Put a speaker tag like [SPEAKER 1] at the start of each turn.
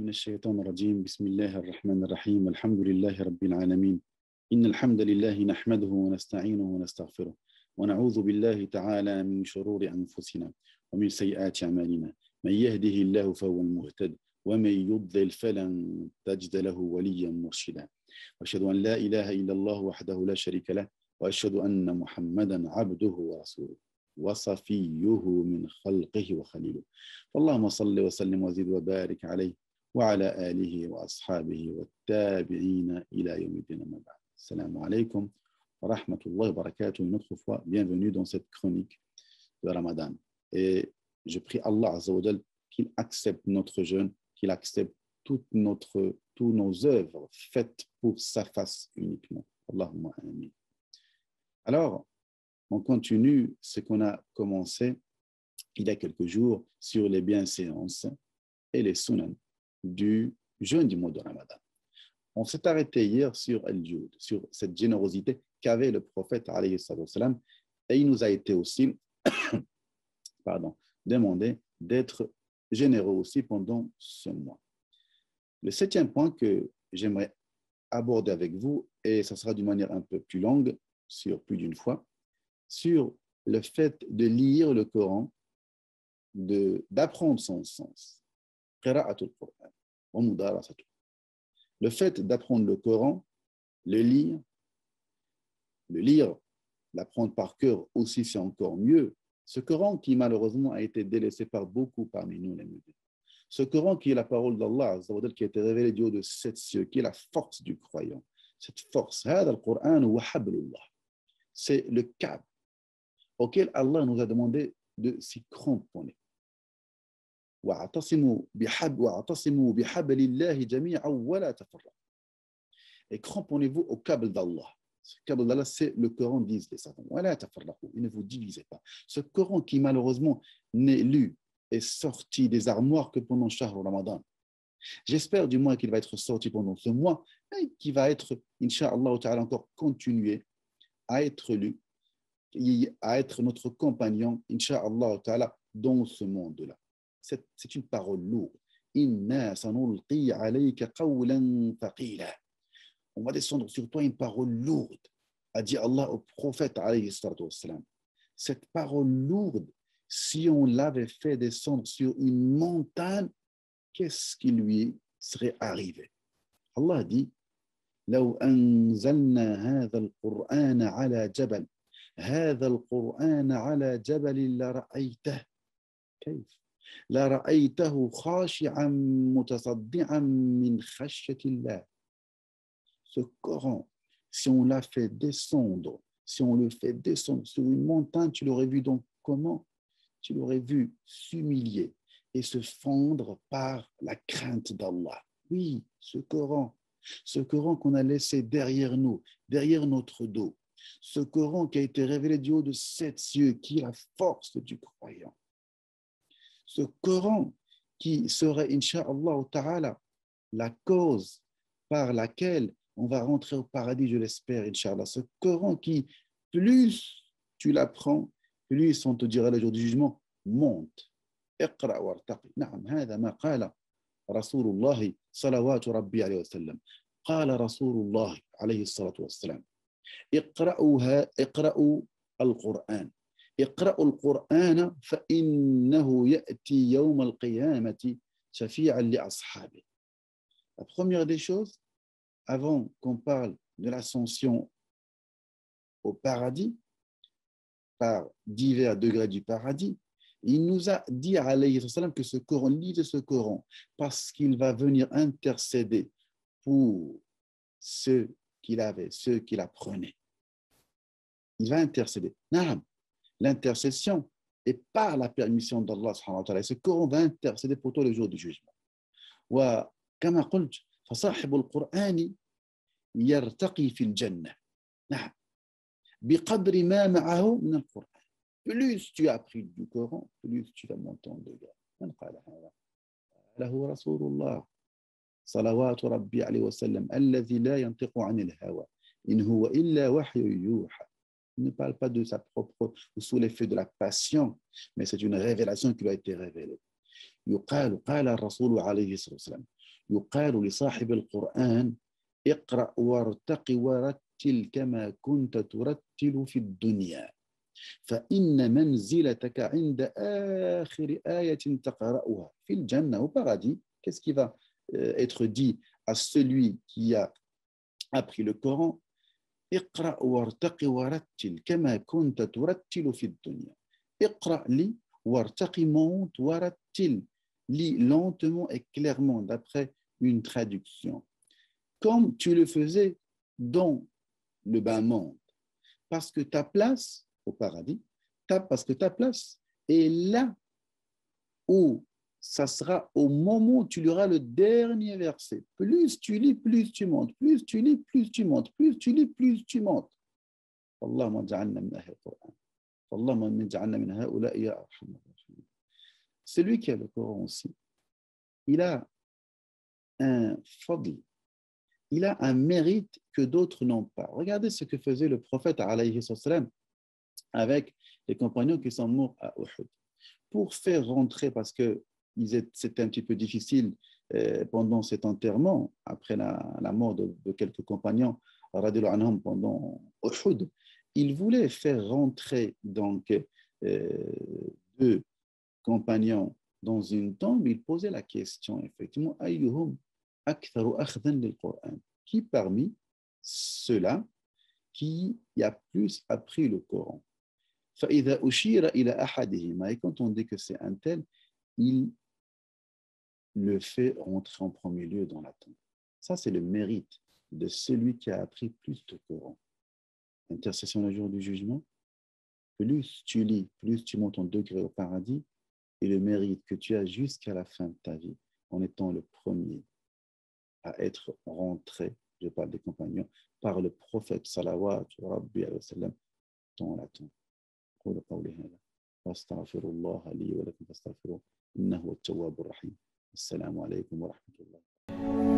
[SPEAKER 1] من الشيطان الرجيم بسم الله الرحمن الرحيم الحمد لله رب العالمين إن الحمد لله نحمده ونستعينه ونستغفره ونعوذ بالله تعالى من شرور أنفسنا ومن سيئات أعمالنا من يهده الله فهو المهتد ومن يضلل فلن تجد له وليا مرشدا وأشهد أن لا إله إلا الله وحده لا شريك له وأشهد أن محمدا عبده ورسوله وصفيه من خلقه وخليله اللهم صل وسلم وزد وبارك عليه وعلى آله وأصحابه والتابعين إلى يوم الدين أما بعد. Salam alaikum wa rahmatullahi wa barakatuh. Une autre fois, bienvenue dans cette chronique de Ramadan. Et je prie Allah Azza wa Jal qu'il accepte notre jeûne, qu'il accepte tous nos œuvres faites pour sa face uniquement. Allahumma amin. Alors, on continue ce qu'on a commencé il y a quelques jours sur les bienséances et les sunan du jeûne du mois de Ramadan. On s'est arrêté hier sur Al-Jud, sur cette générosité qu'avait le prophète alayhi salam, et il nous a été aussi demandé d'être généreux aussi pendant ce mois. Le 7e point que j'aimerais aborder avec vous, et ça sera d'une manière un peu plus longue, sur plus d'une fois, sur le fait de lire le Coran, d'apprendre son sens. Qira'atul Qur'an wa mudarasatuh. Le fait d'apprendre le Coran, le lire, l'apprendre par cœur aussi, c'est encore mieux. Ce Coran qui malheureusement a été délaissé par beaucoup parmi nous les musulmans. Ce Coran qui est la parole d'Allah, qui a été révélée du haut de 7 cieux, qui est la force du croyant. Cette force, c'est le câble auquel Allah nous a demandé de s'y cramponner. Et cramponnez-vous au câble d'Allah. Ce câble d'Allah, c'est le Coran, disent les savants. Et ne vous divisez pas. Ce Coran qui malheureusement n'est lu et sorti des armoires que pendant Shahr Ramadan. J'espère du moins qu'il va être sorti pendant ce mois et qu'il va être, Inch'Allah, encore continué à être lu, à être notre compagnon, Inch'Allah, dans ce monde-là. C'est une parole lourde. Inna sanulqi alayka qawlan thaqila. On va descendre sur toi une parole lourde, a dit Allah au prophète alayhi salatu wassalam. Cette parole lourde, si on l'avait fait descendre sur une montagne, qu'est-ce qui lui serait arrivé? Allah dit لو أنزلنا هذا القرآن على جبل هذا القرآن على جبل لرأيته كيف لرأيته خاشعا متصدعا من خشية الله. Ce Coran, si on l'a fait descendre, si on le fait descendre sur une montagne, tu l'aurais vu donc comment? Tu l'aurais vu s'humilier et se fondre par la crainte d'Allah. Oui, ce Coran qu'on a laissé derrière nous, derrière notre dos, ce Coran qui a été révélé du haut de 7 cieux, qui est la force du croyant. Ce Coran qui serait, Inch'Allah ta'ala, la cause par laquelle on va rentrer au paradis, je l'espère, Inch'Allah. Ce Coran qui, plus tu l'apprends, plus on te dira le jour du jugement, monte. اقرأ وارتقي. نعم هذا ما قال رسول الله صلوات ربي عليه وسلم. قال رسول الله عليه الصلاة والسلام اقرأوا القرآن اقرأوا القرآن فإنه يأتي يوم القيامة شفيعا لأصحابه. La première des choses, avant qu'on parle de l'ascension au paradis, par divers degrés du paradis, il nous a dit alayhi salam que ce Coran, lisez ce Coran, parce qu'il va venir intercéder pour ceux qu'il avait, ceux qu'il apprenait. Il va intercéder. L'intercession est par la permission d'Allah subhanahu wa ta'ala. Ce Coran va intercéder pour toi le jour du jugement. وكما قلت فصاحب القرآن يرتقي في الجنة. نعم بقدر ما معه من القرآن. Plus tu as appris du Coran, plus tu vas monter en degré. من قال هذا؟ له رسول الله صلوات ربي عليه وسلم الذي لا ينطق عن الهوى إن هو إلا وحي يوحى. Il ne parle pas de sa propre ou sous l'effet de la passion, mais c'est une révélation qui lui a été révélée. يقال قال الرسول عليه الصلاة والسلام يقال لصاحب القرآن اقرأ وارتق ورتل كما كنت ترتل في الدنيا فإن منزلتك عند آخر آية تقرأها في الجنة au paradis. Qu'est-ce qui va être dit à celui qui a appris le Coran? اقرأ وارتق ورتل كما كنت ترتل في الدنيا. اقرأ لي وارتق monte ورتل lis lentement et clairement d'après une traduction comme tu le faisais dans le bas monde parce que ta place au paradis, parce que ta place est là où ça sera au moment où tu liras le dernier verset. Plus tu lis, plus tu montes. Plus tu lis, plus tu montes. Plus tu lis, plus tu montes. Allahumma ja'alna min ahli al-Qur'an. Allahumma ja'alna min ha'ula'i ya arhamar rahimin. Celui qui a le Coran aussi, il a un fadl, il a un mérite que d'autres n'ont pas. Regardez ce que faisait le prophète alayhi salam avec les compagnons qui sont morts à Uhud. Pour faire rentrer, parce que c'était un petit peu difficile pendant cet enterrement, après la mort de quelques compagnons anhum, pendant Uhud, il voulait faire rentrer donc deux compagnons dans une tombe. Il posait la question, effectivement, ayyuhum aktharu akhdan lil Qur'an, qui parmi ceux-là qui a plus appris le Coran. فإذا أشير إلى أحدهما, et quand on dit que c'est un tel, il le fait rentrer en premier lieu dans la tombe. Ça, c'est le mérite de celui qui a appris plus de Coran. Intercession le jour du jugement, plus tu lis, plus tu montes en degré au paradis, et le mérite que tu as jusqu'à la fin de ta vie, en étant le premier à être rentré, je parle des compagnons, par le prophète salawatu rabbi alayhi wa sallam dans la tombe. أقول قولي هذا وأستغفر الله لي ولكم فاستغفروه إنه هو التواب الرحيم. السلام عليكم ورحمة الله.